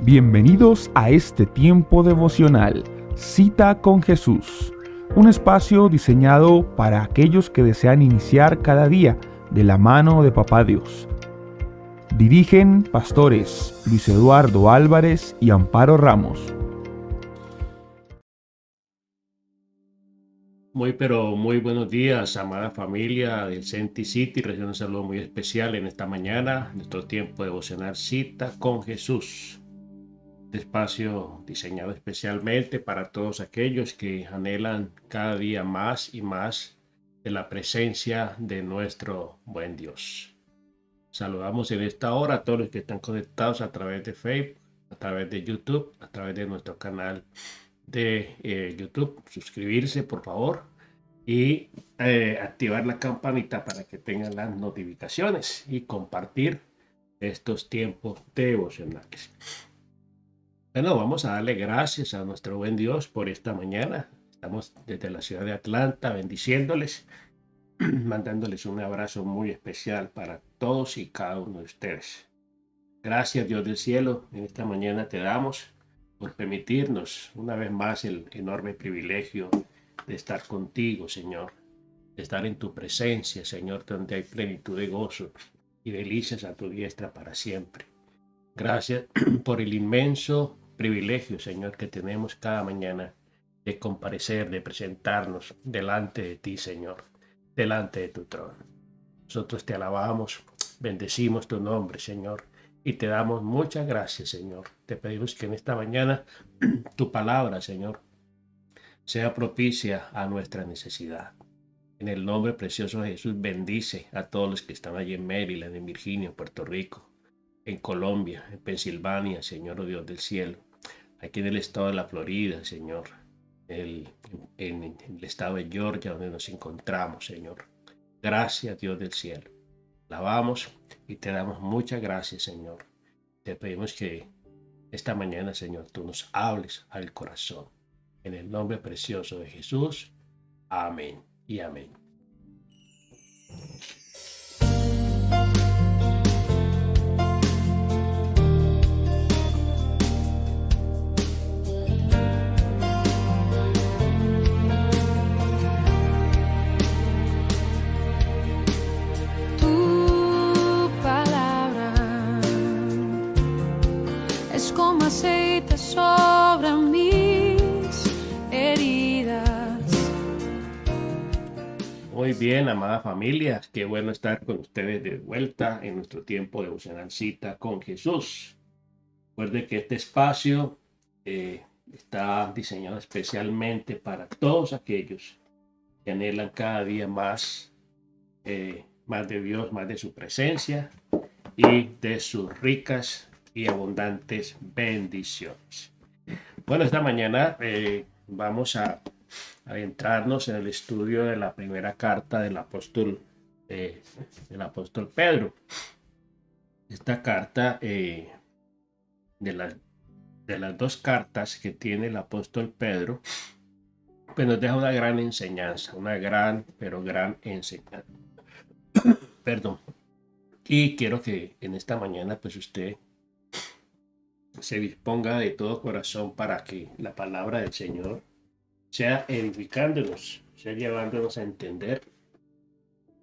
Bienvenidos a este tiempo devocional, Cita con Jesús, un espacio diseñado para aquellos que desean iniciar cada día de la mano de Papá Dios. Dirigen pastores Luis Eduardo Álvarez y Amparo Ramos. Muy buenos días, amada familia del Senti City. Recibo un saludo muy especial en esta mañana, nuestro tiempo devocional Cita con Jesús. Este espacio diseñado especialmente para todos aquellos que anhelan cada día más y más de la presencia de nuestro buen Dios. Saludamos en esta hora a todos los que están conectados a través de Facebook, a través de YouTube, a través de nuestro canal de YouTube. Suscribirse, por favor, y activar la campanita para que tengan las notificaciones y compartir estos tiempos devocionales. Bueno, vamos a darle gracias a nuestro buen Dios por esta mañana. Estamos desde la ciudad de Atlanta bendiciéndoles, mandándoles un abrazo muy especial para todos y cada uno de ustedes. Gracias, Dios del cielo, en esta mañana te damos por permitirnos una vez más el enorme privilegio de estar contigo, Señor, de estar en tu presencia, Señor, donde hay plenitud de gozo y delicias a tu diestra para siempre. Gracias por el inmenso privilegio, Señor, que tenemos cada mañana de comparecer, de presentarnos delante de ti, Señor, delante de tu trono. Nosotros te alabamos, bendecimos tu nombre, Señor, y te damos muchas gracias, Señor. Te pedimos que en esta mañana tu palabra, Señor, sea propicia a nuestra necesidad. En el nombre precioso de Jesús, bendice a todos los que están allí en Maryland, en Virginia, en Puerto Rico, en Colombia, en Pensilvania, Señor, oh Dios del cielo, aquí en el estado de la Florida, Señor, en el estado de Georgia, donde nos encontramos, Señor. Gracias, Dios del cielo. Alabamos y te damos muchas gracias, Señor. Te pedimos que esta mañana, Señor, tú nos hables al corazón. En el nombre precioso de Jesús. Amén y amén. Tu palabra es como aceite sobre mis heridas. Muy bien, amada familia, qué bueno estar con ustedes de vuelta en nuestro tiempo devocional Cita con Jesús. Recuerde que este espacio está diseñado especialmente para todos aquellos que anhelan cada día más de Dios, más de su presencia y de sus ricas y abundantes bendiciones. Bueno, esta mañana vamos a adentrarnos en el estudio de la primera carta del apóstol Pedro. Esta carta, de las dos cartas que tiene el apóstol Pedro, pues nos deja una gran enseñanza, una gran enseñanza. Perdón. Y quiero que en esta mañana pues usted se disponga de todo corazón para que la palabra del Señor sea edificándonos, sea llevándonos a entender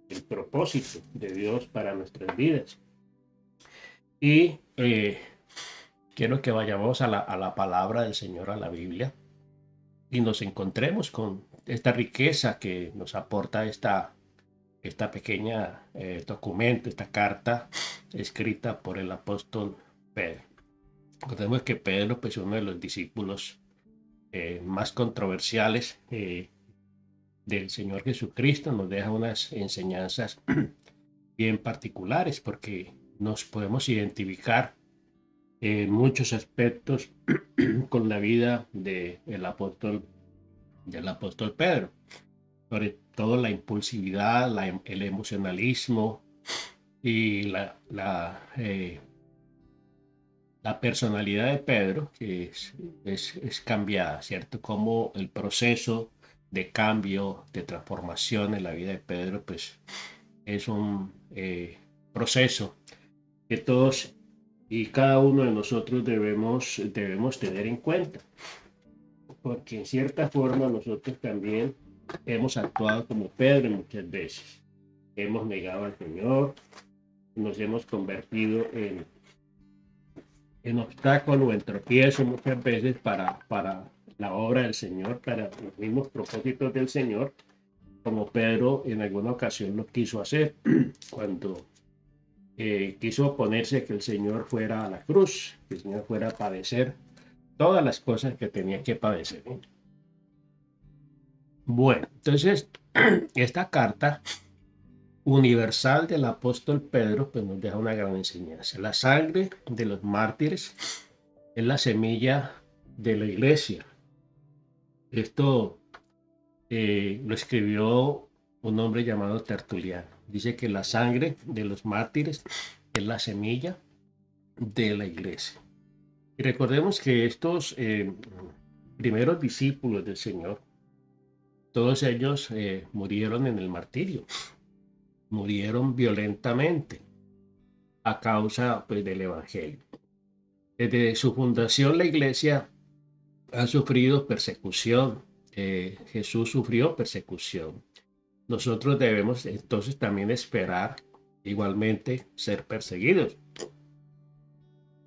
el propósito de Dios para nuestras vidas. Y quiero que vayamos a la palabra del Señor, a la Biblia, y nos encontremos con esta riqueza que nos aporta esta pequeña documento, esta carta escrita por el apóstol Pedro. Recordemos que Pedro, pues, uno de los discípulos más controversiales del Señor Jesucristo, nos deja unas enseñanzas bien particulares porque nos podemos identificar en muchos aspectos con la vida del apóstol Pedro, sobre todo la impulsividad, el emocionalismo y la personalidad de Pedro, que es cambiada, ¿cierto? Como el proceso de cambio, de transformación en la vida de Pedro, pues es un proceso que todos y cada uno de nosotros debemos tener en cuenta, porque en cierta forma nosotros también hemos actuado como Pedro muchas veces. Hemos negado al Señor, nos hemos convertido en obstáculo o en tropiezo muchas veces para la obra del Señor, para los mismos propósitos del Señor, como Pedro en alguna ocasión lo quiso hacer cuando quiso oponerse a que el Señor fuera a la cruz, que el Señor fuera a padecer todas las cosas que tenía que padecer. Bueno, entonces esta carta universal del apóstol Pedro pues nos deja una gran enseñanza. La sangre de los mártires es la semilla de la iglesia. Esto lo escribió un hombre llamado Tertuliano. Dice que la sangre de los mártires es la semilla de la iglesia. Y recordemos que estos primeros discípulos del Señor, todos ellos murieron en el martirio, murieron violentamente a causa pues, del Evangelio. Desde su fundación la iglesia ha sufrido persecución. Jesús sufrió persecución. Nosotros debemos entonces también esperar igualmente ser perseguidos.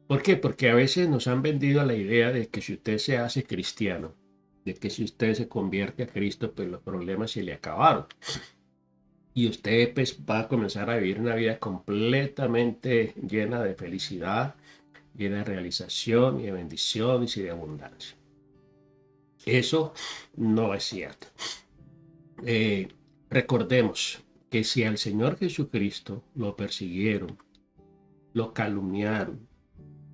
¿Por qué? Porque a veces nos han vendido la idea de que si usted se hace cristiano, de que si usted se convierte a Cristo, pues los problemas se le acabaron. Y usted pues va a comenzar a vivir una vida completamente llena de felicidad, llena de realización y de bendiciones y de abundancia. Eso no es cierto. Recordemos que si al Señor Jesucristo lo persiguieron, lo calumniaron,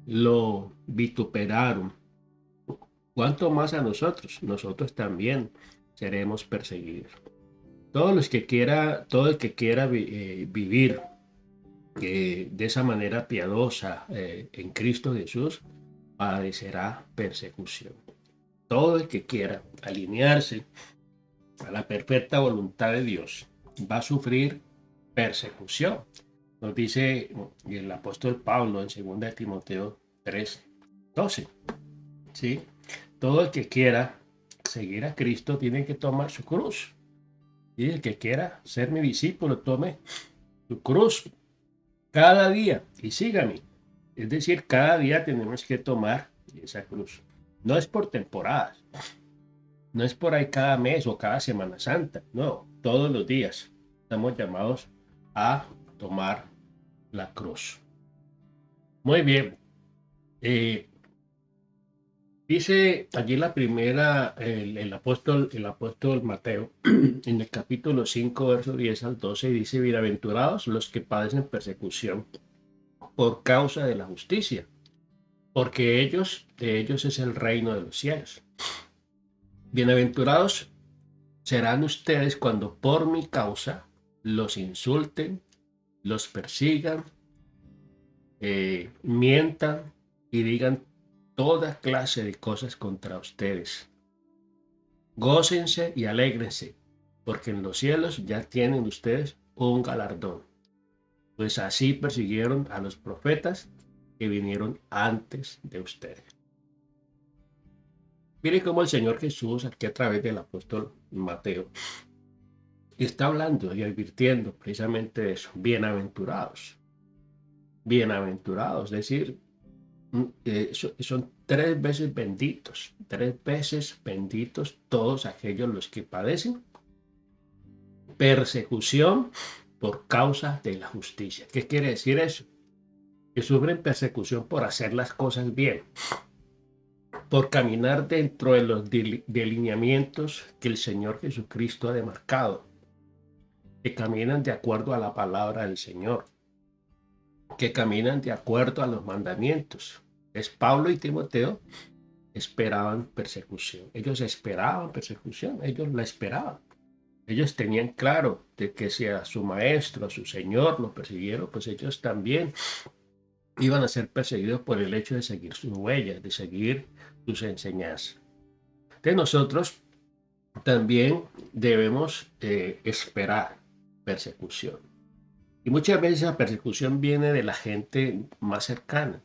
lo vituperaron, ¿cuánto más a nosotros? Nosotros también seremos perseguidos. Todo el que quiera vivir de esa manera piadosa en Cristo Jesús padecerá persecución. Todo el que quiera alinearse a la perfecta voluntad de Dios va a sufrir persecución. Nos dice el apóstol Pablo en 2 Timoteo 3:12. ¿Sí? Todo el que quiera seguir a Cristo tiene que tomar su cruz. Y el que quiera ser mi discípulo, tome su cruz cada día y sígame. Es decir, cada día tenemos que tomar esa cruz. No es por temporadas, no es por ahí cada mes o cada Semana Santa, no, todos los días estamos llamados a tomar la cruz. Muy bien. Dice allí la primera, el apóstol Mateo, en el capítulo 5, verso 10 al 12, dice: bienaventurados los que padecen persecución por causa de la justicia, porque de ellos es el reino de los cielos. Bienaventurados serán ustedes cuando por mi causa los insulten, los persigan, mientan y digan toda clase de cosas contra ustedes. Gócense y alégrense, porque en los cielos ya tienen ustedes un galardón, pues así persiguieron a los profetas que vinieron antes de ustedes. Mire cómo el Señor Jesús, aquí a través del apóstol Mateo, está hablando y advirtiendo precisamente de eso. Bienaventurados. Bienaventurados, es decir, son 3 veces benditos todos aquellos los que padecen persecución por causa de la justicia. ¿Qué quiere decir eso? Que sufren persecución por hacer las cosas bien, por caminar dentro de los delineamientos que el Señor Jesucristo ha demarcado, que caminan de acuerdo a la palabra del Señor, que caminan de acuerdo a los mandamientos. Es Pablo y Timoteo esperaban persecución. Ellos esperaban persecución, ellos la esperaban. Ellos tenían claro de que si a su maestro, a su Señor lo persiguieron, pues ellos también iban a ser perseguidos por el hecho de seguir sus huellas, de seguir sus enseñanzas. Entonces nosotros también debemos esperar persecución. Y muchas veces la persecución viene de la gente más cercana.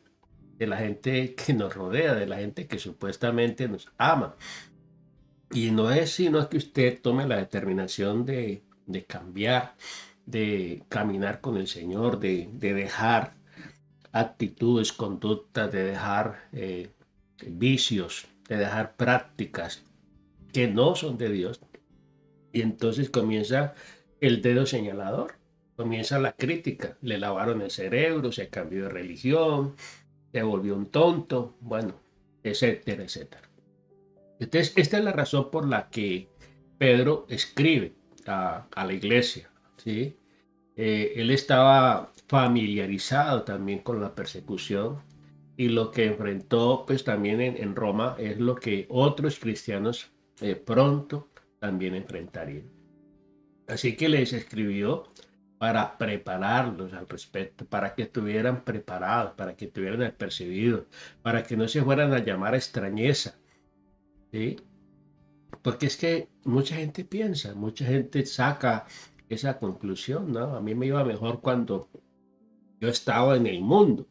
de la gente que nos rodea, de la gente que supuestamente nos ama. Y no es sino que usted tome la determinación de cambiar, de caminar con el Señor, de dejar actitudes, conductas, de dejar vicios, de dejar prácticas que no son de Dios. Y entonces comienza el dedo señalador, comienza la crítica. Le lavaron el cerebro, se cambió de religión, se volvió un tonto, bueno, etcétera, etcétera. Entonces, esta es la razón por la que Pedro escribe a la iglesia, ¿sí? Él estaba familiarizado también con la persecución y lo que enfrentó pues también en Roma es lo que otros cristianos pronto también enfrentarían. Así que les escribió para prepararlos al respecto, para que estuvieran preparados, para que estuvieran apercibidos, para que no se fueran a llamar extrañeza, ¿sí? Porque es que mucha gente piensa, mucha gente saca esa conclusión, ¿no? A mí me iba mejor cuando yo estaba en el mundo.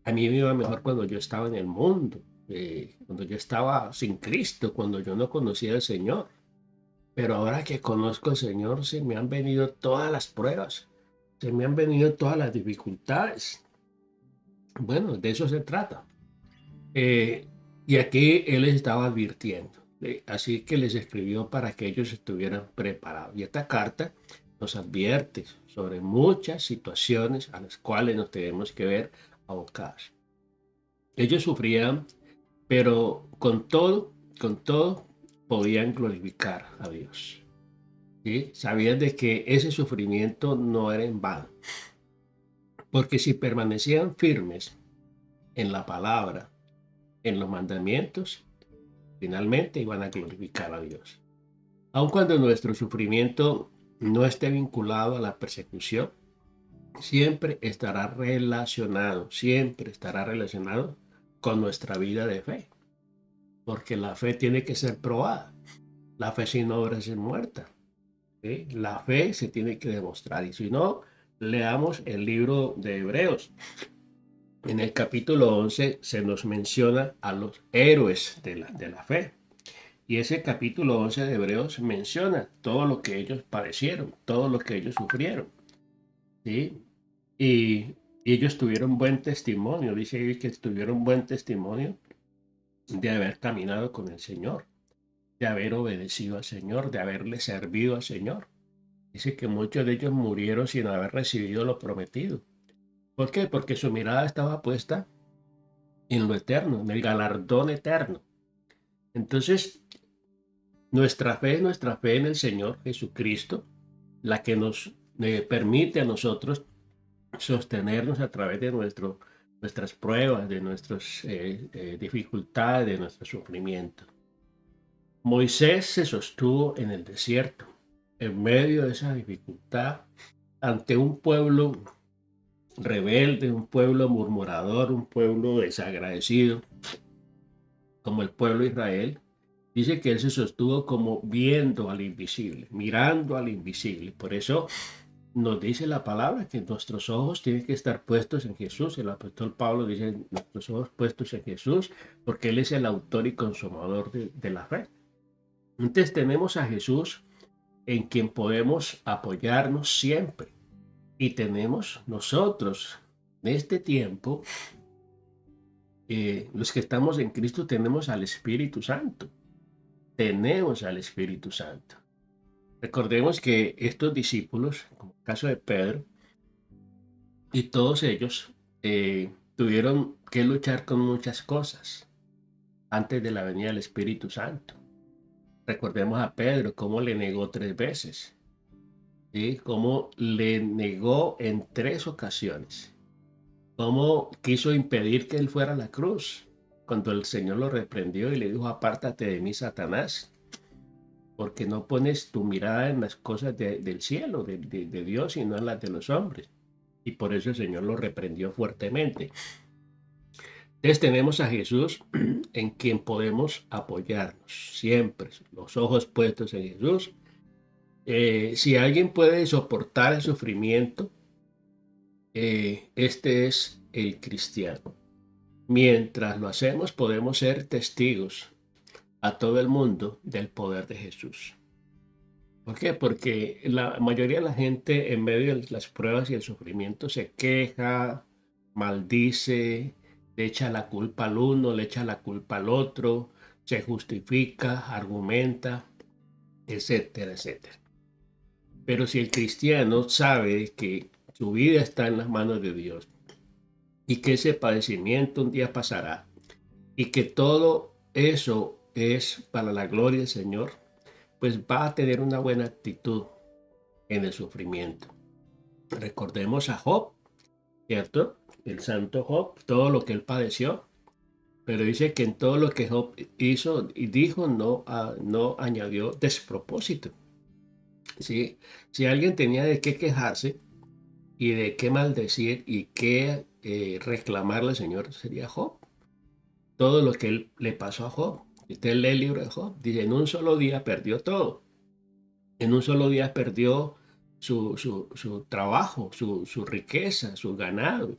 A mí me iba mejor cuando yo estaba en el mundo, cuando yo estaba sin Cristo, cuando yo no conocía al Señor. Pero ahora que conozco al Señor, se me han venido todas las pruebas, se me han venido todas las dificultades. Bueno, de eso se trata. Y aquí Él les estaba advirtiendo. Así que les escribió para que ellos estuvieran preparados. Y esta carta nos advierte sobre muchas situaciones a las cuales nos tenemos que ver abocados. Ellos sufrían, pero con todo, podían glorificar a Dios. ¿Sí? Sabían de que ese sufrimiento no era en vano. Porque si permanecían firmes en la palabra, en los mandamientos, finalmente iban a glorificar a Dios. Aun cuando nuestro sufrimiento no esté vinculado a la persecución, siempre estará relacionado con nuestra vida de fe. Porque la fe tiene que ser probada. La fe sin obras es muerta. ¿Sí? La fe se tiene que demostrar. Y si no, leamos el libro de Hebreos. En el capítulo 11 se nos menciona a los héroes de la fe. Y ese capítulo 11 de Hebreos menciona todo lo que ellos padecieron, todo lo que ellos sufrieron. ¿Sí? Y ellos tuvieron buen testimonio, dice ahí que tuvieron buen testimonio de haber caminado con el Señor, de haber obedecido al Señor, de haberle servido al Señor. Dice que muchos de ellos murieron sin haber recibido lo prometido. ¿Por qué? Porque su mirada estaba puesta en lo eterno, en el galardón eterno. Entonces, nuestra fe en el Señor Jesucristo, la que nos permite a nosotros sostenernos a través de nuestras pruebas, de nuestras dificultades, de nuestro sufrimiento. Moisés se sostuvo en el desierto, en medio de esa dificultad, ante un pueblo rebelde, un pueblo murmurador, un pueblo desagradecido, como el pueblo de Israel. Dice que él se sostuvo como viendo al invisible, mirando al invisible. Por eso nos dice la palabra que nuestros ojos tienen que estar puestos en Jesús. El apóstol Pablo dice nuestros ojos puestos en Jesús porque Él es el autor y consumador de la fe. Entonces tenemos a Jesús en quien podemos apoyarnos siempre. Y tenemos nosotros en este tiempo, los que estamos en Cristo, tenemos al Espíritu Santo. Tenemos al Espíritu Santo. Recordemos que estos discípulos, como el caso de Pedro, y todos ellos tuvieron que luchar con muchas cosas antes de la venida del Espíritu Santo. Recordemos a Pedro cómo le negó 3 veces, ¿sí? Cómo le negó en 3 ocasiones, cómo quiso impedir que él fuera a la cruz, cuando el Señor lo reprendió y le dijo: apártate de mí, Satanás, porque no pones tu mirada en las cosas del cielo, de Dios, sino en las de los hombres. Y por eso el Señor lo reprendió fuertemente. Entonces tenemos a Jesús en quien podemos apoyarnos siempre, los ojos puestos en Jesús. Si alguien puede soportar el sufrimiento, Este es el cristiano. Mientras lo hacemos, podemos ser testigos a todo el mundo del poder de Jesús. ¿Por qué? Porque la mayoría de la gente en medio de las pruebas y el sufrimiento se queja, maldice, le echa la culpa al uno, le echa la culpa al otro, se justifica, argumenta, etcétera, etcétera. Pero si el cristiano sabe que su vida está en las manos de Dios y que ese padecimiento un día pasará y que todo eso es para la gloria del Señor, pues va a tener una buena actitud en el sufrimiento. Recordemos a Job, ¿cierto? El santo Job, todo lo que él padeció, pero dice que en todo lo que Job hizo y dijo no añadió despropósito. ¿Sí? Si alguien tenía de qué quejarse y de qué maldecir y qué reclamarle al Señor, sería Job. Todo lo que le pasó a Job. Usted lee el libro de Job, dice, en un solo día perdió todo. En un solo día perdió su trabajo, su riqueza, su ganado.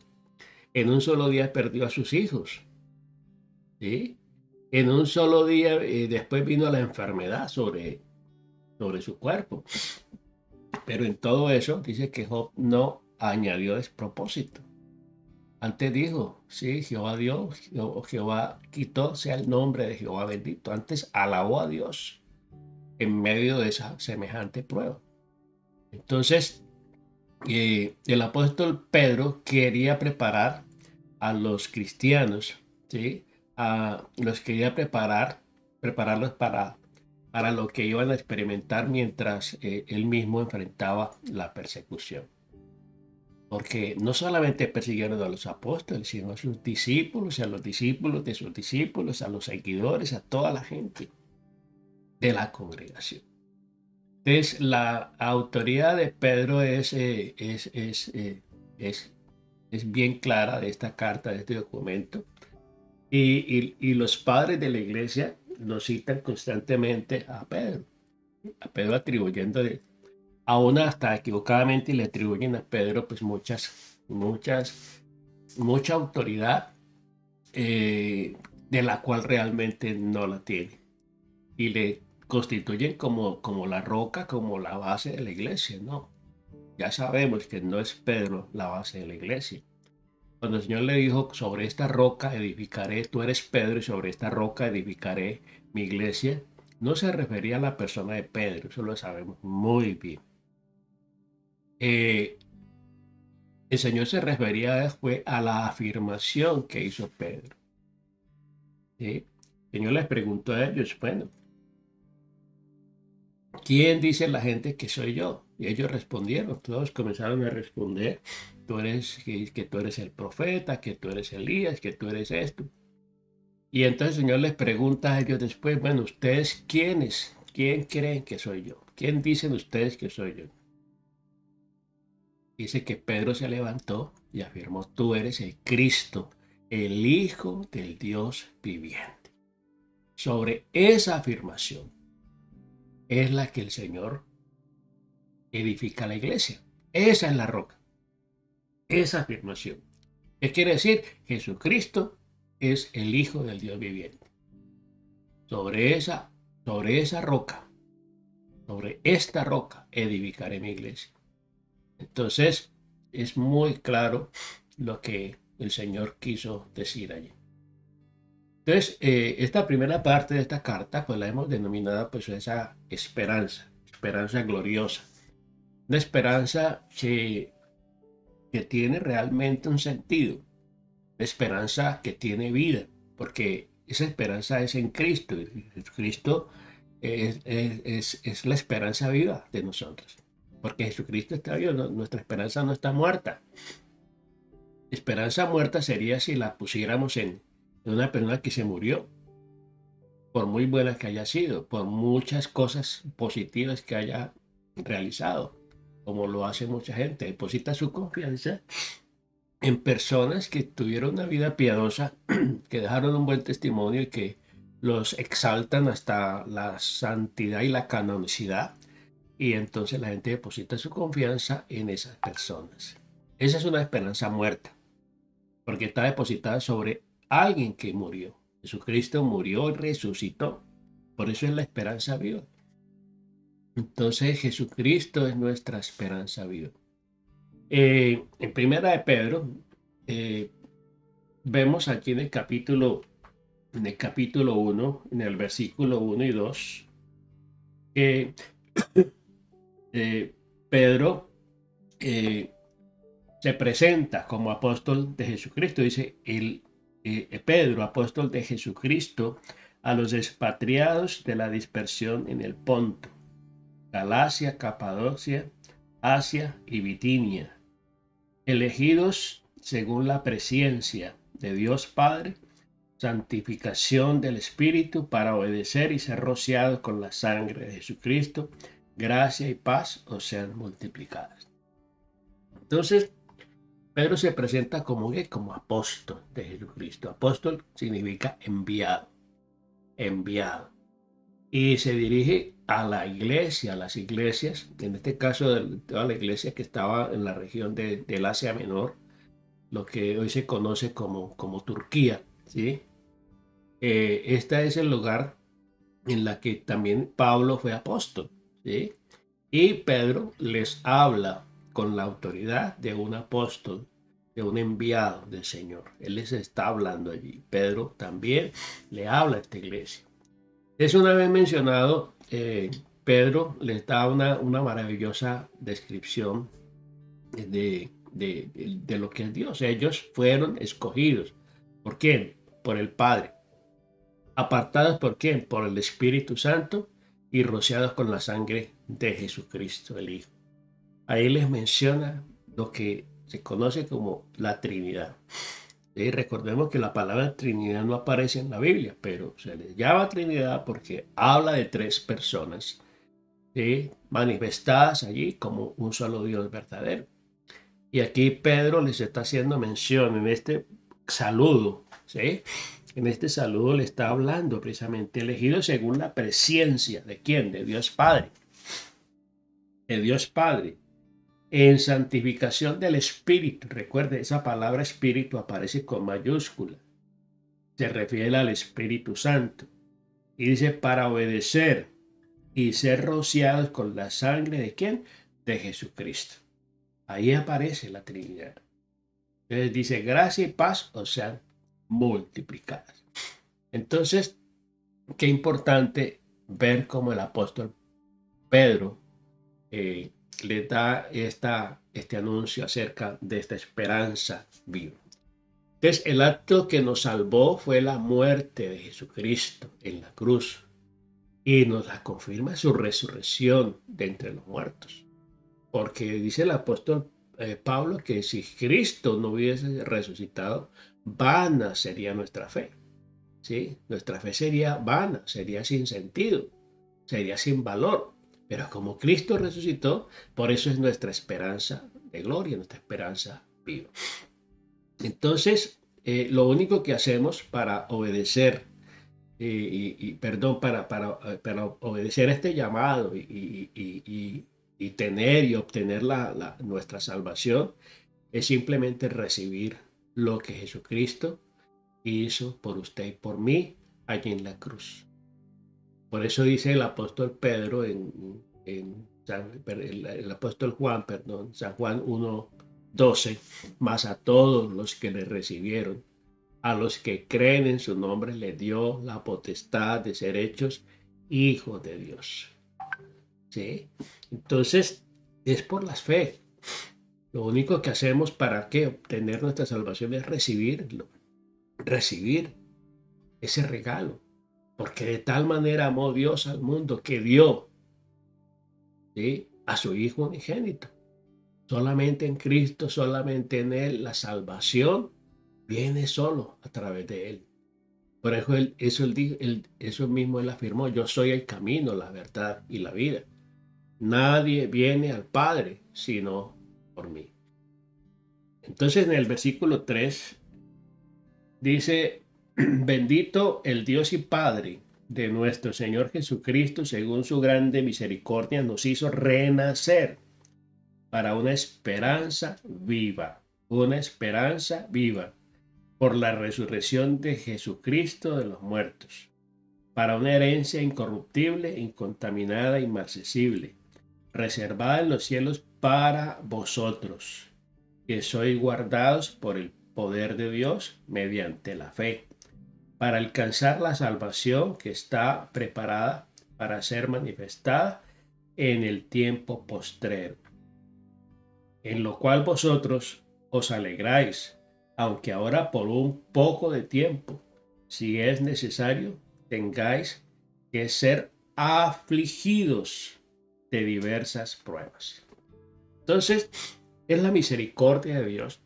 En un solo día perdió a sus hijos. ¿Sí? En un solo día después vino la enfermedad sobre su cuerpo. Pero en todo eso dice que Job no añadió despropósito. Antes dijo, sí, Jehová dio, Jehová quitó, sea el nombre de Jehová bendito. Antes alabó a Dios en medio de esa semejante prueba. Entonces, el apóstol Pedro quería preparar a los cristianos, ¿sí? Los quería prepararlos para lo que iban a experimentar mientras él mismo enfrentaba la persecución. Porque no solamente persiguieron a los apóstoles, sino a sus discípulos, y a los discípulos de sus discípulos, a los seguidores, a toda la gente de la congregación. Entonces, la autoridad de Pedro es bien clara de esta carta, de este documento, y los padres de la iglesia lo citan constantemente a Pedro atribuyéndole, aún hasta equivocadamente le atribuyen a Pedro pues mucha autoridad de la cual realmente no la tiene. Y le constituyen como la roca, como la base de la iglesia, ¿no? Ya sabemos que no es Pedro la base de la iglesia. Cuando el Señor le dijo, sobre esta roca edificaré, tú eres Pedro y sobre esta roca edificaré mi iglesia, no se refería a la persona de Pedro, eso lo sabemos muy bien. El Señor se refería después a la afirmación que hizo Pedro. ¿Sí? El Señor les preguntó a ellos, bueno, ¿quién dice la gente que soy yo? Y ellos respondieron, todos comenzaron a responder, que tú eres el profeta, que tú eres Elías, que tú eres esto. Y entonces el Señor les pregunta a ellos después, bueno, ¿ustedes quiénes? ¿Quién creen que soy yo? ¿Quién dicen ustedes que soy yo? Dice que Pedro se levantó y afirmó, tú eres el Cristo, el Hijo del Dios viviente. Sobre esa afirmación es la que el Señor edifica la iglesia. Esa es la roca. Esa afirmación. ¿Qué quiere decir? Jesucristo es el Hijo del Dios viviente. Sobre esa roca, sobre esta roca, edificaré mi iglesia. Entonces, es muy claro lo que el Señor quiso decir allí. Entonces, esta primera parte de esta carta, pues la hemos denominado pues esa esperanza gloriosa. Una esperanza que tiene realmente un sentido, una esperanza que tiene vida, porque esa esperanza es en Cristo. Cristo es la esperanza viva de nosotros, porque Jesucristo está vivo, nuestra esperanza no está muerta. Esperanza muerta sería si la pusiéramos en una persona que se murió, por muy buena que haya sido, por muchas cosas positivas que haya realizado, como lo hace mucha gente, deposita su confianza en personas que tuvieron una vida piadosa, que dejaron un buen testimonio y que los exaltan hasta la santidad y la canonicidad, y entonces la gente deposita su confianza en esas personas. Esa es una esperanza muerta, porque está depositada sobre alguien que murió. Jesucristo murió y resucitó. Por eso es la esperanza viva. Entonces Jesucristo es nuestra esperanza viva. En Primera de Pedro, eh, vemos aquí en el capítulo 1, en el versículo 1 y 2, que Pedro se presenta como apóstol de Jesucristo. Dice Pedro, apóstol de Jesucristo, a los expatriados de la dispersión en el Ponto, Galacia, Capadocia, Asia y Bitinia, elegidos según la presciencia de Dios Padre, santificación del Espíritu para obedecer y ser rociados con la sangre de Jesucristo, gracia y paz os sean multiplicadas. Entonces, Pedro se presenta como apóstol de Jesucristo. Apóstol significa enviado, enviado. Y se dirige a la iglesia, a las iglesias, en este caso de toda la iglesia que estaba en la región del Asia Menor, lo que hoy se conoce como Turquía, ¿sí? Este es el lugar en la que también Pablo fue apóstol, ¿sí? Y Pedro les habla con la autoridad de un apóstol, de un enviado del Señor. Él les está hablando allí. Pedro también le habla a esta iglesia. Es una vez mencionado, Pedro les da una maravillosa descripción de lo que es Dios. Ellos fueron escogidos. ¿Por quién? Por el Padre. ¿Apartados por quién? Por el Espíritu Santo y rociados con la sangre de Jesucristo, el Hijo. Ahí les menciona lo que se conoce como la Trinidad. Y recordemos que la palabra Trinidad no aparece en la Biblia, pero se les llama Trinidad porque habla de tres personas, ¿sí?, manifestadas allí como un solo Dios verdadero. Y aquí Pedro les está haciendo mención en este saludo, ¿sí? En este saludo le está hablando precisamente elegido según la presciencia de ¿quién? De Dios Padre. De Dios Padre. En santificación del Espíritu. Recuerde, esa palabra Espíritu aparece con mayúscula. Se refiere al Espíritu Santo. Y dice para obedecer y ser rociados con la sangre de ¿quién? De Jesucristo. Ahí aparece la Trinidad. Entonces dice gracia y paz os sean multiplicadas. Entonces, qué importante ver cómo el apóstol Pedro le da este anuncio acerca de esta esperanza viva. Entonces, el acto que nos salvó fue la muerte de Jesucristo en la cruz y nos la confirma su resurrección de entre los muertos. Porque dice el apóstol Pablo que si Cristo no hubiese resucitado, vana sería nuestra fe. ¿Sí? Nuestra fe sería vana, sería sin sentido, sería sin valor. Pero como Cristo resucitó, por eso es nuestra esperanza de gloria, nuestra esperanza viva. Entonces, lo único que hacemos para obedecer, para obedecer a este llamado y tener y obtener nuestra salvación, es simplemente recibir lo que Jesucristo hizo por usted y por mí allí en la cruz. Por eso dice el apóstol Pedro el apóstol Juan, San Juan 1:12, mas a todos los que le recibieron, a los que creen en su nombre, le dio la potestad de ser hechos hijos de Dios. ¿Sí? Entonces, es por la fe. Lo único que hacemos para obtener nuestra salvación es recibir ese regalo. Porque de tal manera amó Dios al mundo que dio, ¿sí?, a su Hijo unigénito. Solamente en Cristo, solamente en Él, la salvación viene solo a través de Él. Por eso eso mismo Él afirmó: yo soy el camino, la verdad y la vida. Nadie viene al Padre sino por mí. Entonces en el versículo 3 dice: bendito el Dios y Padre de nuestro Señor Jesucristo, según su grande misericordia nos hizo renacer para una esperanza viva, por la resurrección de Jesucristo de los muertos, para una herencia incorruptible, incontaminada, inmarcesible, reservada en los cielos para vosotros, que sois guardados por el poder de Dios mediante la fe, para alcanzar la salvación que está preparada para ser manifestada en el tiempo postrero, en lo cual vosotros os alegráis, aunque ahora por un poco de tiempo, si es necesario, tengáis que ser afligidos de diversas pruebas. Entonces, es la misericordia de Dios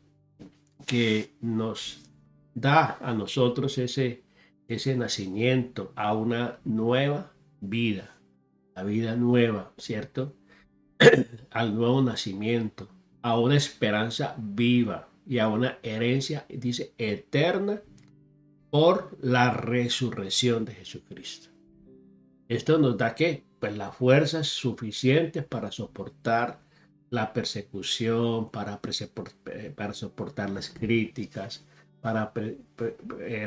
que nos da a nosotros ese nacimiento a una nueva vida, la vida nueva, ¿cierto? Al nuevo nacimiento, a una esperanza viva y a una herencia, dice, eterna por la resurrección de Jesucristo. Esto nos da ¿qué? Pues las fuerzas suficientes para soportar la persecución, para soportar las críticas, para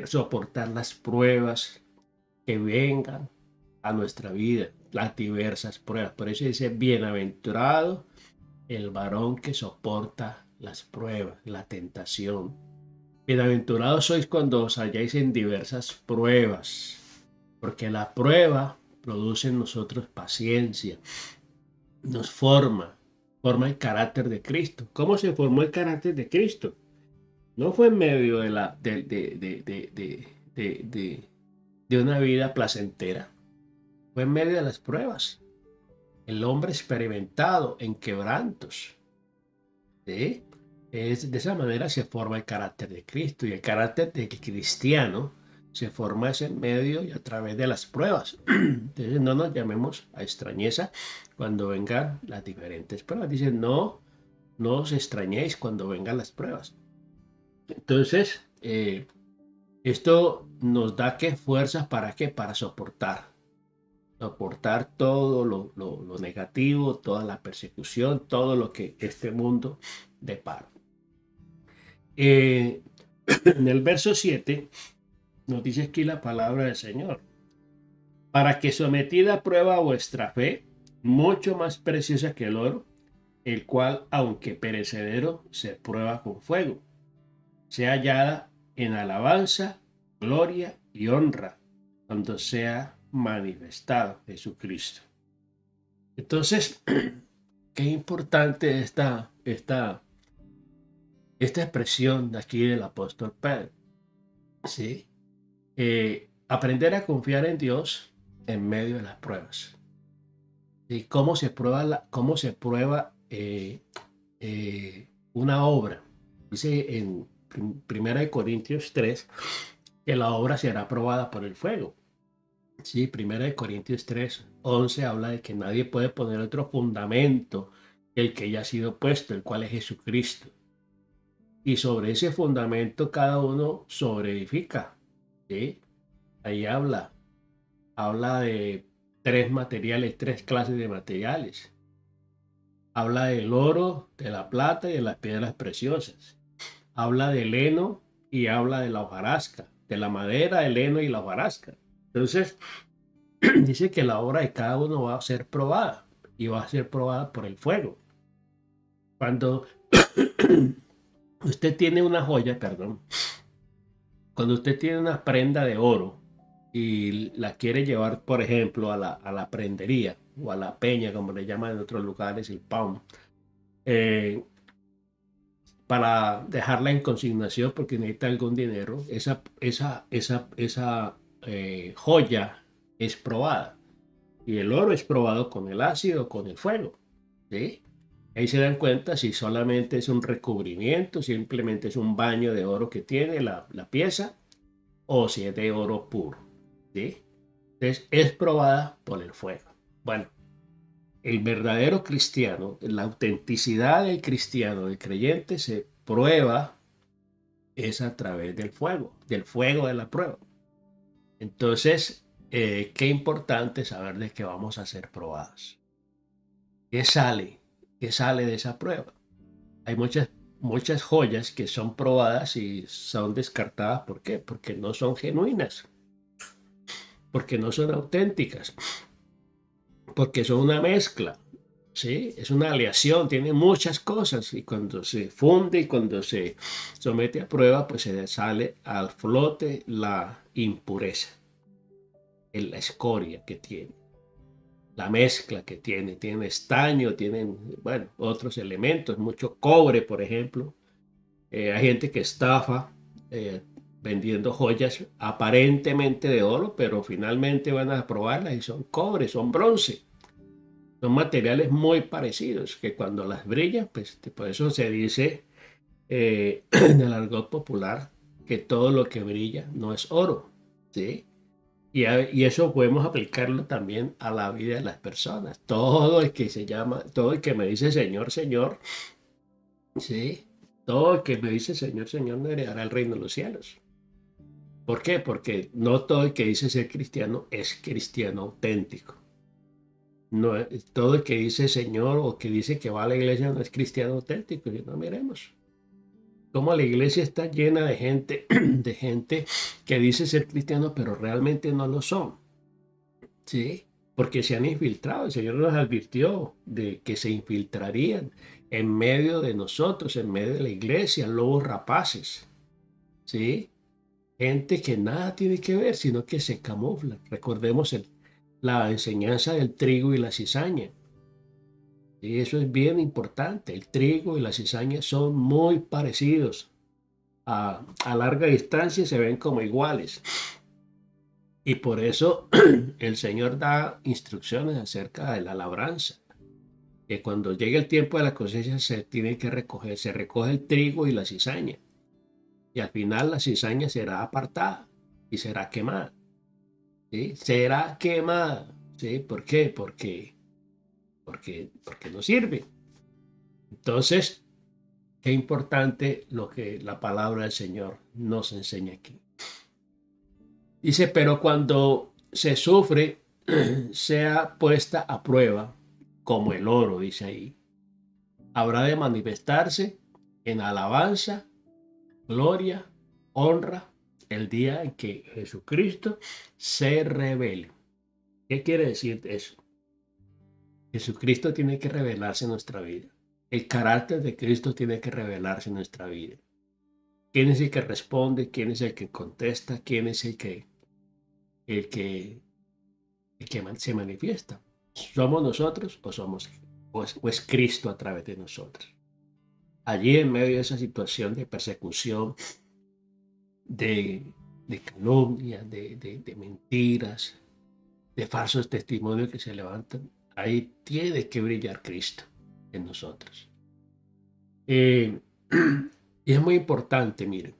soportar las pruebas que vengan a nuestra vida, las diversas pruebas. Por eso dice, bienaventurado el varón que soporta las pruebas, la tentación. Bienaventurados sois cuando os halláis en diversas pruebas, porque la prueba produce en nosotros paciencia, nos forma el carácter de Cristo. ¿Cómo se formó el carácter de Cristo? No fue en medio de una vida placentera, fue en medio de las pruebas. El hombre experimentado en quebrantos, ¿sí? De esa manera se forma el carácter de Cristo, y el carácter del cristiano se forma en medio y a través de las pruebas. Entonces no nos llamemos a extrañeza cuando vengan las diferentes pruebas. Dice, no os extrañéis cuando vengan las pruebas. Entonces, esto nos da fuerzas para qué, para soportar todo lo negativo, toda la persecución, todo lo que este mundo depara. En el verso 7 nos dice aquí la palabra del Señor: para que sometida a prueba vuestra fe, mucho más preciosa que el oro, el cual, aunque perecedero, se prueba con fuego, sea hallada en alabanza, gloria y honra cuando sea manifestado Jesucristo. Entonces, qué importante esta expresión de aquí del apóstol Pedro, ¿sí? Aprender a confiar en Dios en medio de las pruebas. ¿Y cómo se prueba una obra? Dice en 1 Corintios 3 que la obra será probada por el fuego. Sí, 1 Corintios 3, 11 habla de que nadie puede poner otro fundamento que el que ya ha sido puesto, el cual es Jesucristo. Y sobre ese fundamento cada uno sobreedifica, ¿sí? Ahí habla de tres clases de materiales. Habla del oro, de la plata y de las piedras preciosas. Habla del heno y habla de la hojarasca, de la madera, el heno y la hojarasca. Entonces, dice que la obra de cada uno va a ser probada, y va a ser probada por el fuego. Cuando usted tiene una joya, cuando usted tiene una prenda de oro y la quiere llevar, por ejemplo, a la prendería o a la peña, como le llaman en otros lugares, el pound, para dejarla en consignación porque necesita algún dinero, esa joya es probada, y el oro es probado con el ácido o con el fuego, ¿sí? Ahí se dan cuenta si solamente es un recubrimiento, simplemente es un baño de oro que tiene la pieza, o si es de oro puro, ¿sí? Entonces es probada por el fuego. Bueno, el verdadero cristiano, la autenticidad del cristiano, del creyente, se prueba es a través del fuego de la prueba. Entonces, qué importante saber de que vamos a ser probados. ¿Qué sale ¿Qué sale de esa prueba? Hay muchas joyas que son probadas y son descartadas. ¿Por qué? Porque no son genuinas, porque no son auténticas, porque son una mezcla, ¿sí? Es una aleación, tiene muchas cosas y cuando se funde y cuando se somete a prueba, pues se sale al flote la impureza, la escoria que tiene, la mezcla que tiene estaño, tienen, bueno, otros elementos, mucho cobre, por ejemplo. Hay gente que estafa eh, vendiendo joyas aparentemente de oro, pero finalmente van a probarlas y son cobre, son bronce. Son materiales muy parecidos que cuando las brillan, pues por eso se dice en el argot popular que todo lo que brilla no es oro, ¿sí? Y eso podemos aplicarlo también a la vida de las personas. Todo el que me dice Señor, Señor, ¿sí? Todo el que me dice Señor, Señor no heredará el reino de los cielos. ¿Por qué? Porque no todo el que dice ser cristiano es cristiano auténtico. No, todo el que dice Señor o que dice que va a la iglesia no es cristiano auténtico. Y no miremos cómo la iglesia está llena de gente que dice ser cristiano, pero realmente no lo son. ¿Sí? Porque se han infiltrado. El Señor nos advirtió de que se infiltrarían en medio de nosotros, en medio de la iglesia, lobos rapaces. ¿Sí? Gente que nada tiene que ver, sino que se camufla. Recordemos la enseñanza del trigo y la cizaña. Y eso es bien importante. El trigo y la cizaña son muy parecidos. A larga distancia se ven como iguales. Y por eso el Señor da instrucciones acerca de la labranza. Que cuando llegue el tiempo de la cosecha se tiene que recoger, se recoge el trigo y la cizaña. Y al final la cizaña será apartada y será quemada. ¿Sí? Será quemada. ¿Sí? ¿Por qué? Porque no sirve. Entonces, qué importante lo que la palabra del Señor nos enseña aquí. Dice, pero cuando se sufre, sea puesta a prueba, como el oro, dice ahí, habrá de manifestarse en alabanza, gloria, honra, el día en que Jesucristo se revele. ¿Qué quiere decir eso? Jesucristo tiene que revelarse en nuestra vida. El carácter de Cristo tiene que revelarse en nuestra vida. ¿Quién es el que responde? ¿Quién es el que contesta? ¿Quién es el que, se manifiesta? ¿Somos nosotros o es Cristo a través de nosotros? Allí en medio de esa situación de persecución, de calumnia, de mentiras, de falsos testimonios que se levantan, ahí tiene que brillar Cristo en nosotros. Y es muy importante, miren,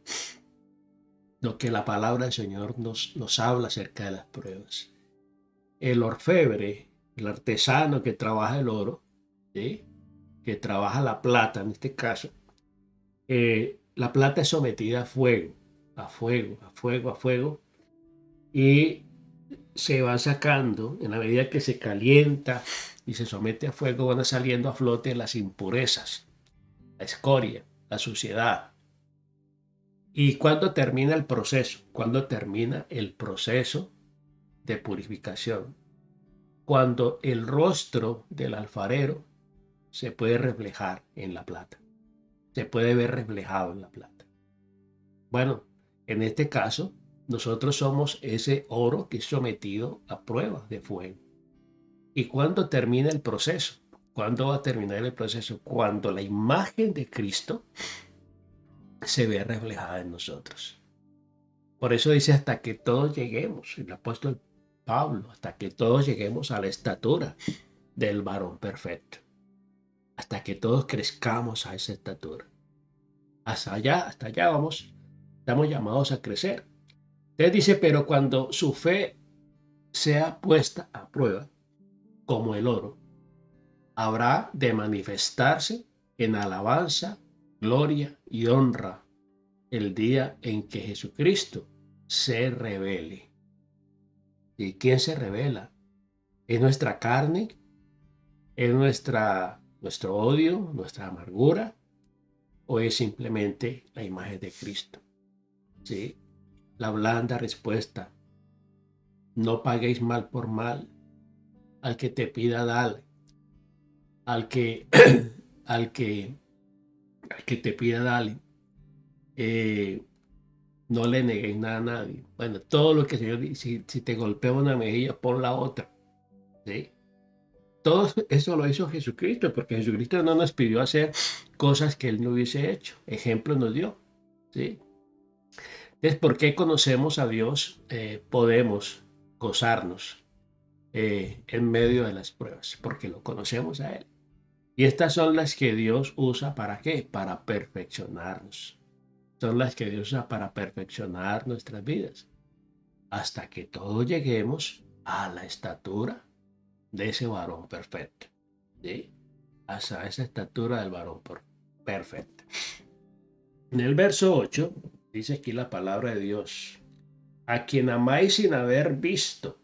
lo que la palabra del Señor nos habla acerca de las pruebas. El orfebre, el artesano que trabaja el oro, ¿sí? Que trabaja la plata en este caso, la plata es sometida a fuego, a fuego, a fuego, a fuego, y se va sacando, en la medida que se calienta y se somete a fuego, van saliendo a flote las impurezas, la escoria, la suciedad. ¿Y cuándo termina el proceso? ¿Cuándo termina el proceso de purificación? Cuando el rostro del alfarero se puede reflejar en la plata, se puede ver reflejado en la plata. Bueno, en este caso, nosotros somos ese oro que es sometido a pruebas de fuego. ¿Y cuándo termina el proceso? ¿Cuándo va a terminar el proceso? Cuando la imagen de Cristo se ve reflejada en nosotros. Por eso dice hasta que todos lleguemos, el apóstol Pablo, hasta que todos lleguemos a la estatura del varón perfecto. Hasta que todos crezcamos a esa estatura. Hasta allá vamos, estamos llamados a crecer. Entonces dice, pero cuando su fe sea puesta a prueba, como el oro, habrá de manifestarse en alabanza, gloria y honra el día en que Jesucristo se revele. ¿Y quién se revela? ¿Es nuestra carne? ¿Es nuestra nuestro odio, nuestra amargura, o es simplemente la imagen de Cristo? ¿Sí? La blanda respuesta: no paguéis mal por mal, al que te pida dale, al que, al que, al que te pida dale, eh, no le neguéis nada a nadie. Bueno, todo lo que el Señor dice, si te golpea una mejilla, pon la otra. ¿Sí? Todo eso lo hizo Jesucristo, porque Jesucristo no nos pidió hacer cosas que Él no hubiese hecho. Ejemplos nos dio. ¿Sí? Entonces, ¿por qué conocemos a Dios? Podemos gozarnos en medio de las pruebas, porque lo conocemos a Él. Y estas son las que Dios usa ¿para qué? Para perfeccionarnos. Son las que Dios usa para perfeccionar nuestras vidas, hasta que todos lleguemos a la estatura de ese varón perfecto. ¿Sí? Hasta esa estatura del varón perfecto. En el verso 8 dice aquí la palabra de Dios: a quien amáis sin haber visto,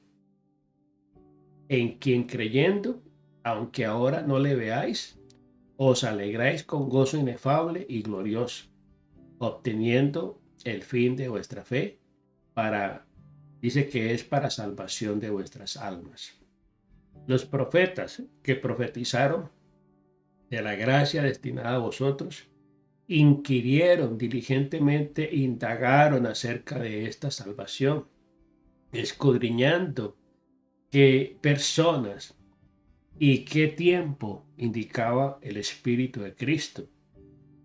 en quien creyendo, aunque ahora no le veáis, os alegráis con gozo inefable y glorioso, obteniendo el fin de vuestra fe, dice que es para salvación de vuestras almas. Los profetas que profetizaron de la gracia destinada a vosotros, inquirieron diligentemente, indagaron acerca de esta salvación, escudriñando qué personas y qué tiempo indicaba el Espíritu de Cristo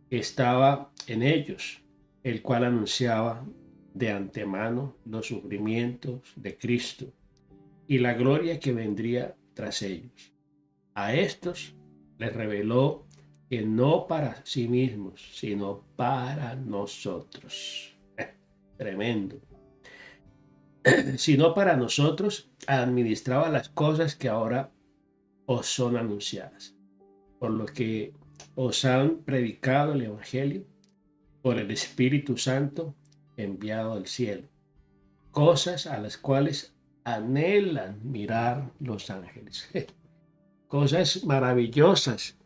que estaba en ellos, el cual anunciaba de antemano los sufrimientos de Cristo y la gloria que vendría tras ellos. A estos les reveló que no para sí mismos, sino para nosotros. Tremendo. Sino para nosotros administraba las cosas que ahora os son anunciadas, por lo que os han predicado el Evangelio por el Espíritu Santo enviado del cielo, cosas a las cuales anhelan mirar los ángeles. Cosas maravillosas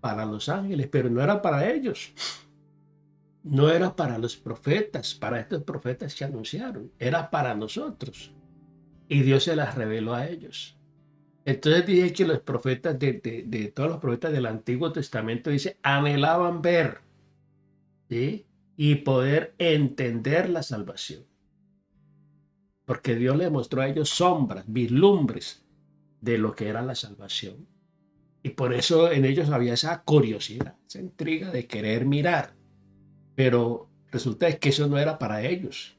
para los ángeles, pero no era para ellos. No era para los profetas, para estos profetas que anunciaron, era para nosotros. Y Dios se las reveló a ellos. Entonces dije que los profetas de todos los profetas del Antiguo Testamento, dice, anhelaban ver, ¿sí? Y poder entender la salvación. Porque Dios les mostró a ellos sombras, vislumbres de lo que era la salvación. Y por eso en ellos había esa curiosidad, esa intriga de querer mirar. Pero resulta que eso no era para ellos,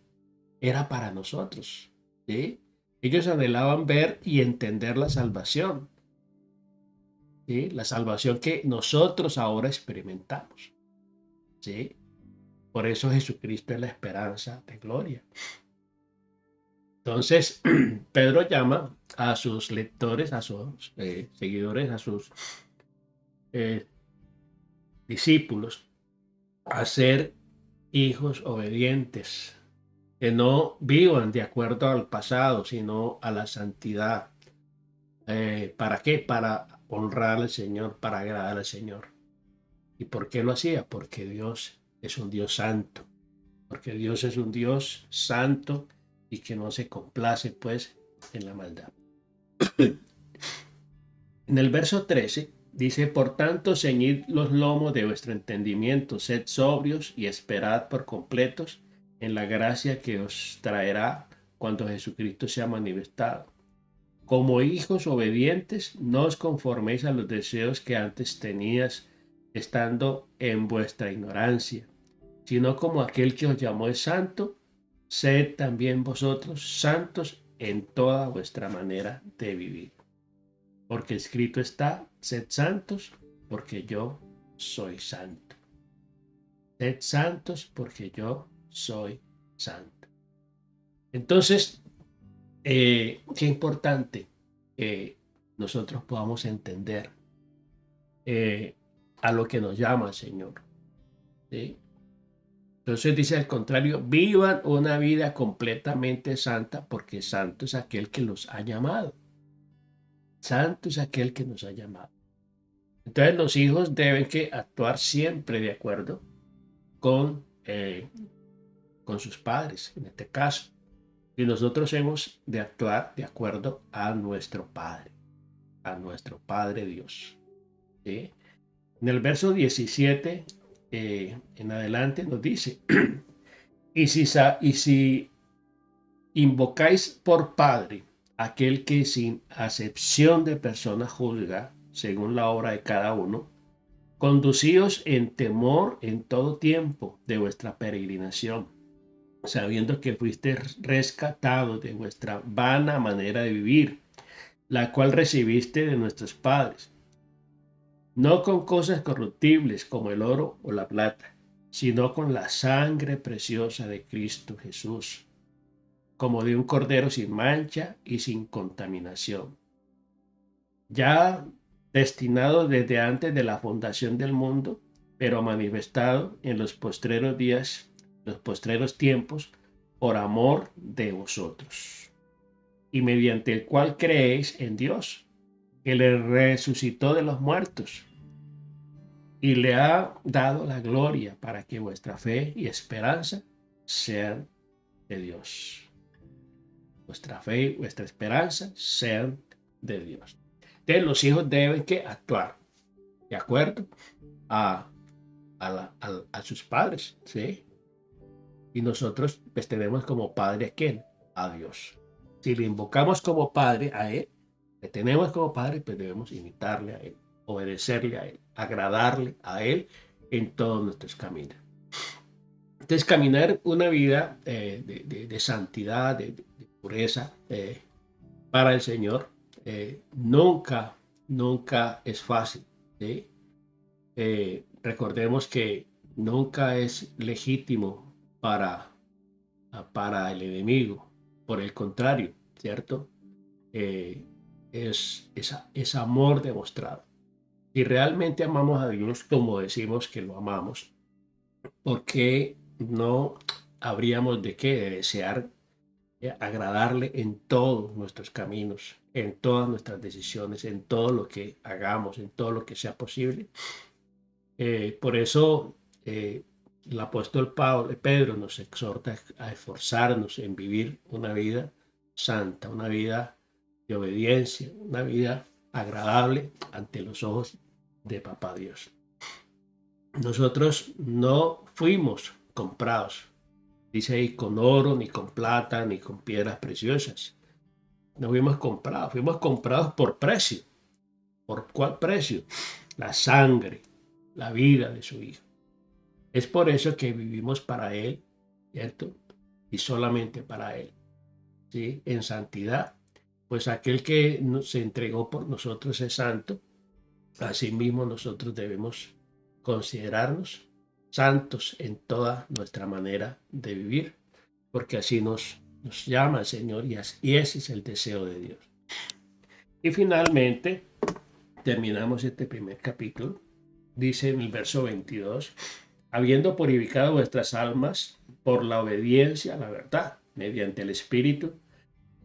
era para nosotros. ¿Sí? Ellos anhelaban ver y entender la salvación. ¿Sí? La salvación que nosotros ahora experimentamos. ¿Sí? Por eso Jesucristo es la esperanza de gloria. Entonces, Pedro llama a sus lectores, a sus seguidores, a sus discípulos, a ser hijos obedientes, que no vivan de acuerdo al pasado, sino a la santidad. ¿Para qué? Para honrar al Señor, para agradar al Señor. ¿Y por qué lo hacía? Porque Dios es un Dios santo, porque Dios es un Dios santo y que no se complace pues en la maldad. En el verso 13 dice: por tanto, ceñid los lomos de vuestro entendimiento, sed sobrios y esperad por completos en la gracia que os traerá cuando Jesucristo sea manifestado. Como hijos obedientes, no os conforméis a los deseos que antes tenías estando en vuestra ignorancia, sino como aquel que os llamó es santo, sed también vosotros santos en toda vuestra manera de vivir. Porque escrito está: sed santos, porque yo soy santo. Sed santos, porque yo soy santo. Entonces, qué importante que nosotros podamos entender a lo que nos llama el Señor. ¿Sí? Entonces dice al contrario: vivan una vida completamente santa, porque santo es aquel que los ha llamado. Santo es aquel que nos ha llamado. Entonces los hijos deben que actuar siempre de acuerdo con, con sus padres, en este caso. Y nosotros hemos de actuar de acuerdo a nuestro Padre Dios. ¿Sí? En el verso 17 en adelante nos dice, y si invocáis por Padre aquel que sin acepción de persona juzga según la obra de cada uno, conducíos en temor en todo tiempo de vuestra peregrinación, sabiendo que fuiste rescatados de vuestra vana manera de vivir, la cual recibiste de nuestros padres, no con cosas corruptibles como el oro o la plata, sino con la sangre preciosa de Cristo Jesús, como de un cordero sin mancha y sin contaminación, ya destinado desde antes de la fundación del mundo, pero manifestado en los postreros días, los postreros tiempos, por amor de vosotros, y mediante el cual creéis en Dios, que le resucitó de los muertos y le ha dado la gloria para que vuestra fe y esperanza sean de Dios. Vuestra fe y vuestra esperanza sean de Dios. Entonces los hijos deben que actuar de acuerdo a, a sus padres, ¿sí? Y nosotros pues tenemos como padre a quién? A Dios. Si le invocamos como padre a Él, le tenemos como padre, pues debemos imitarle a Él, obedecerle a Él, agradarle a Él en todos nuestros caminos. Entonces, caminar una vida de santidad, de pureza para el Señor, nunca, nunca es fácil. ¿Sí? Recordemos que nunca es legítimo para, para el enemigo. Por el contrario, ¿cierto? Eh, es amor demostrado. Si realmente amamos a Dios como decimos que lo amamos, ¿por qué no habríamos de qué de desear agradarle en todos nuestros caminos, en todas nuestras decisiones, en todo lo que hagamos, en todo lo que sea posible? Por eso el apóstol Pedro nos exhorta a esforzarnos en vivir una vida santa, una vida de obediencia, una vida agradable ante los ojos de Papá Dios. Nosotros no fuimos comprados, dice ahí, con oro, ni con plata, ni con piedras preciosas. No fuimos comprados por precio. ¿Por cuál precio? La sangre, la vida de su Hijo. Es por eso que vivimos para Él, ¿cierto? Y solamente para Él, ¿sí? En santidad. Pues aquel que se entregó por nosotros es santo. Asimismo nosotros debemos considerarnos santos en toda nuestra manera de vivir, porque así nos llama el Señor y ese es el deseo de Dios. Y finalmente, terminamos este primer capítulo. Dice en el verso 22, habiendo purificado vuestras almas por la obediencia a la verdad, mediante el Espíritu,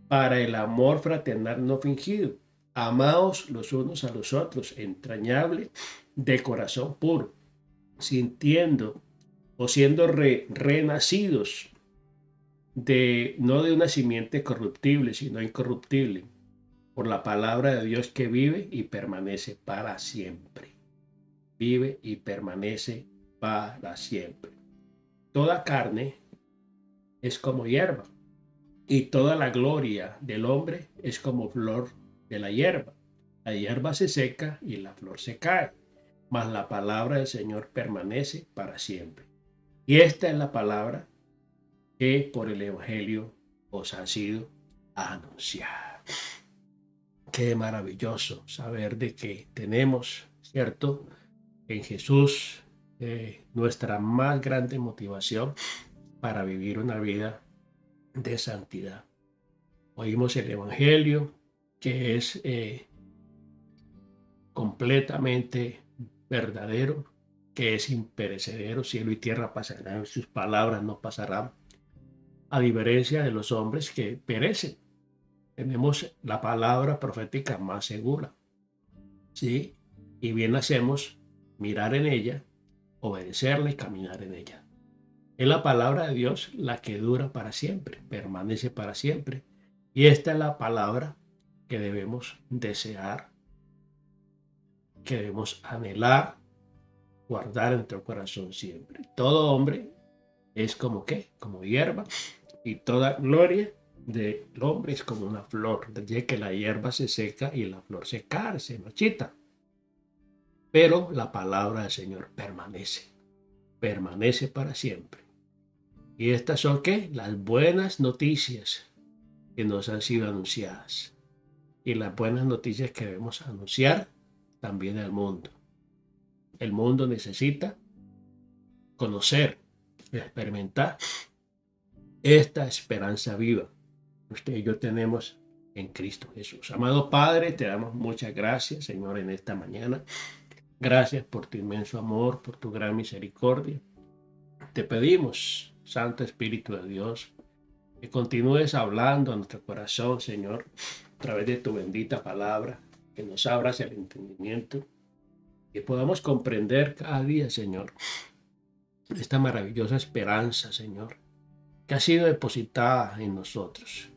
para el amor fraternal no fingido. Amaos los unos a los otros, entrañable, de corazón puro, sintiendo o siendo renacidos no de una simiente corruptible, sino incorruptible, por la palabra de Dios que vive y permanece para siempre. Vive y permanece para siempre. Toda carne es como hierba, y toda la gloria del hombre es como flor de la hierba. La hierba se seca y la flor se cae, mas la palabra del Señor permanece para siempre. Y esta es la palabra que por el Evangelio os ha sido anunciada. Qué maravilloso saber de que tenemos, ¿cierto?, en Jesús nuestra más grande motivación para vivir una vida de santidad. Oímos el Evangelio, que es completamente verdadero, que es imperecedero, cielo y tierra pasarán, sus palabras no pasarán, a diferencia de los hombres que perecen. Tenemos la palabra profética más segura, ¿sí? Y bien hacemos mirar en ella, obedecerla y caminar en ella. Es la palabra de Dios la que dura para siempre, permanece para siempre. Y esta es la palabra que debemos desear, que debemos anhelar, guardar en nuestro corazón siempre. Todo hombre es como ¿qué? Como hierba, y toda gloria del hombre es como una flor, desde que la hierba se seca y la flor se cae, se marchita. Pero la palabra del Señor permanece para siempre. Y estas son ¿qué? Las buenas noticias que nos han sido anunciadas. Y las buenas noticias que debemos anunciar también al mundo. El mundo necesita conocer, experimentar esta esperanza viva que usted y yo tenemos en Cristo Jesús. Amado Padre, te damos muchas gracias, Señor, en esta mañana. Gracias por tu inmenso amor, por tu gran misericordia. Te pedimos, Santo Espíritu de Dios, que continúes hablando a nuestro corazón, Señor, a través de tu bendita palabra, que nos abras el entendimiento, que podamos comprender cada día, Señor, esta maravillosa esperanza, Señor, que ha sido depositada en nosotros.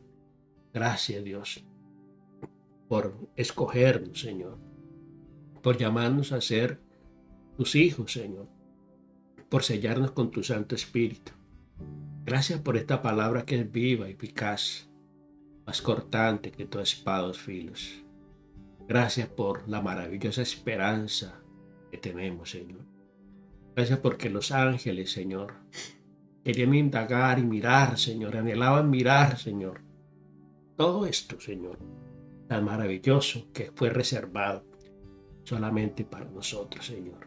Gracias, Dios, por escogernos, Señor, por llamarnos a ser tus hijos, Señor, por sellarnos con tu Santo Espíritu. Gracias por esta palabra que es viva y eficaz, más cortante que toda espada de dos filos. Gracias por la maravillosa esperanza que tenemos, Señor. Gracias porque los ángeles, Señor, querían indagar y mirar, Señor, anhelaban mirar, Señor, todo esto, Señor, tan maravilloso que fue reservado solamente para nosotros, Señor.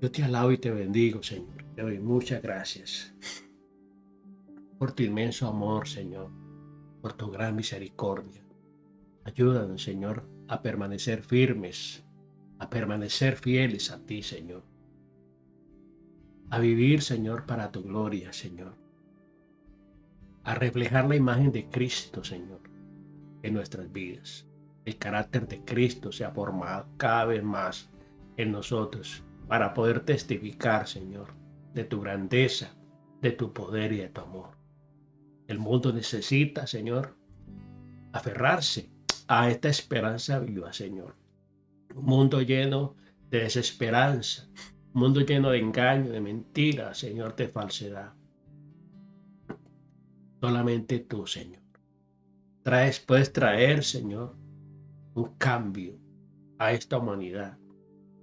Yo te alabo y te bendigo, Señor. Te doy muchas gracias por tu inmenso amor, Señor, por tu gran misericordia. Ayúdanos, Señor, a permanecer firmes, a permanecer fieles a ti, Señor. A vivir, Señor, para tu gloria, Señor. A reflejar la imagen de Cristo, Señor, en nuestras vidas. El carácter de Cristo se ha formado cada vez más en nosotros para poder testificar, Señor, de tu grandeza, de tu poder y de tu amor. El mundo necesita, Señor, aferrarse a esta esperanza viva, Señor. Un mundo lleno de desesperanza, un mundo lleno de engaño, de mentira, Señor, de falsedad. Solamente tú, Señor, puedes traer, Señor, un cambio a esta humanidad.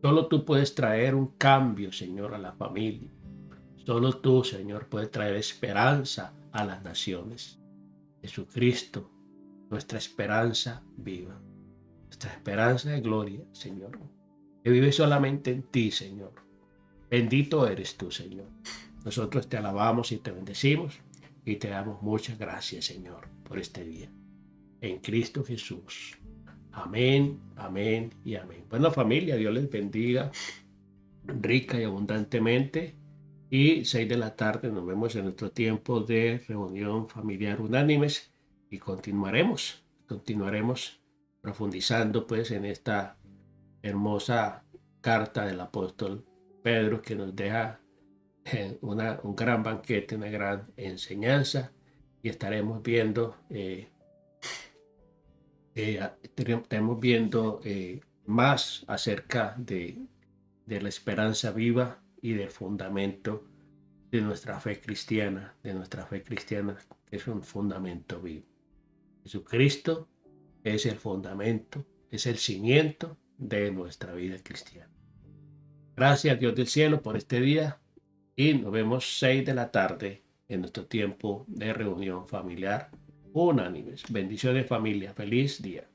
Solo tú puedes traer un cambio, Señor, a la familia. Solo tú, Señor, puedes traer esperanza a las naciones. Jesucristo, nuestra esperanza viva, nuestra esperanza de gloria, Señor, que vive solamente en ti, Señor. Bendito eres tú, Señor. Nosotros te alabamos y te bendecimos y te damos muchas gracias, Señor, por este día. En Cristo Jesús. Amén, amén y amén. Bueno, familia, Dios les bendiga rica y abundantemente. Y 6 de la tarde nos vemos en nuestro tiempo de reunión familiar unánimes y continuaremos profundizando pues en esta hermosa carta del apóstol Pedro que nos deja un gran banquete, una gran enseñanza y estaremos viendo más acerca de la esperanza viva y del fundamento de nuestra fe cristiana, que es un fundamento vivo. Jesucristo es el fundamento, es el cimiento de nuestra vida cristiana. Gracias, Dios del cielo, por este día y nos vemos 6 de la tarde en nuestro tiempo de reunión familiar unánimes. Bendiciones, familia. Feliz día.